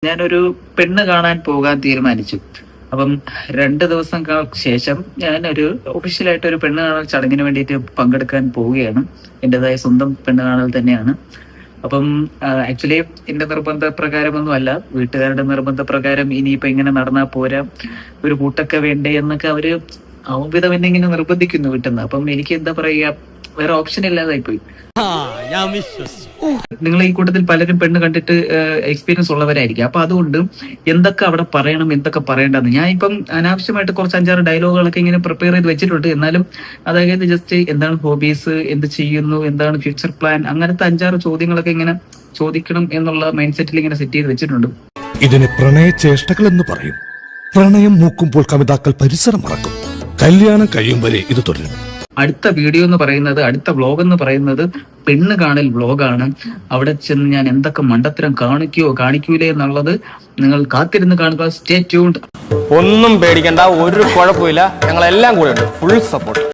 ഞാനൊരു പെണ്ണ് കാണാൻ പോകാൻ തീരുമാനിച്ചു. അപ്പം 2 ദിവസങ്ങൾക്ക് ശേഷം ഞാനൊരു ഒഫീഷ്യലായിട്ട് ഒരു പെണ്ണ് കാണൽ ചടങ്ങിന് വേണ്ടിയിട്ട് പങ്കെടുക്കാൻ പോവുകയാണ്. എൻ്റെതായ സ്വന്തം പെണ്ണ് കാണൽ തന്നെയാണ്. അപ്പം ആക്ച്വലി എന്റെ നിർബന്ധ പ്രകാരമൊന്നും അല്ല, വീട്ടുകാരുടെ നിർബന്ധപ്രകാരം ഇനിയിപ്പോ ഇങ്ങനെ നടന്നാൽ പോരാ, ഒരു കൂട്ടൊക്കെ വേണ്ടേ എന്നൊക്കെ അവര് വിധം എന്നെ ഇങ്ങനെ നിർബന്ധിക്കുന്നു വീട്ടിൽ. അപ്പം എനിക്ക് എന്താ പറയുക, വേറെ ഓപ്ഷൻ ഇല്ലാതായി പോയി. നിങ്ങൾ ഈ കൂട്ടത്തിൽ പലരും പെണ്ണ് കണ്ടിട്ട് എക്സ്പീരിയൻസ് ഉള്ളവരായിരിക്കും. അപ്പൊ അതുകൊണ്ട് എന്തൊക്കെ അവിടെ പറയണം, എന്തൊക്കെ പറയേണ്ടതെന്ന് ഞാൻ ഇപ്പം അനാവശ്യമായിട്ട് കുറച്ച് 5-6 ഡയലോഗുകളൊക്കെ ഇങ്ങനെ പ്രിപ്പയർ ചെയ്ത് വെച്ചിട്ടുണ്ട്. എന്നാലും അതായത് ജസ്റ്റ് എന്താണ് ഹോബീസ്, എന്ത് ചെയ്യുന്നു, എന്താണ് ഫ്യൂച്ചർ പ്ലാൻ, അങ്ങനത്തെ 5-6 ചോദ്യങ്ങളൊക്കെ ഇങ്ങനെ ചോദിക്കണം എന്നുള്ള മൈൻഡ് സെറ്റിൽ ഇങ്ങനെ സെറ്റ് ചെയ്ത് വെച്ചിട്ടുണ്ട്. ഇതിന് പ്രണയചേഷ്ടകൾ എന്ന് പറയും. പ്രണയം മൂക്കുമ്പോൾ കവിതാക്കൾ പരിസരം മറക്കും. കല്യാണം കഴിയും വരെ ഇത് തുടരും. അടുത്ത വീഡിയോ എന്ന് പറയുന്നത്, അടുത്ത വ്ലോഗ് എന്ന് പറയുന്നത് പെണ്ണ് കാണൽ വ്ലോഗാണ്. അവിടെ ചെന്ന് ഞാൻ എന്തൊക്കെ മണ്ടത്തരം കാണിക്കൂലേ എന്നുള്ളത് നിങ്ങൾ കാത്തിരുന്ന് കാണുക. Stay tuned. ഒന്നും പേടിക്കണ്ട, ഒരു കുഴപ്പമില്ല, ഞങ്ങളെല്ലാം കൂടെ ഉണ്ട്, ഫുൾ സപ്പോർട്ട്.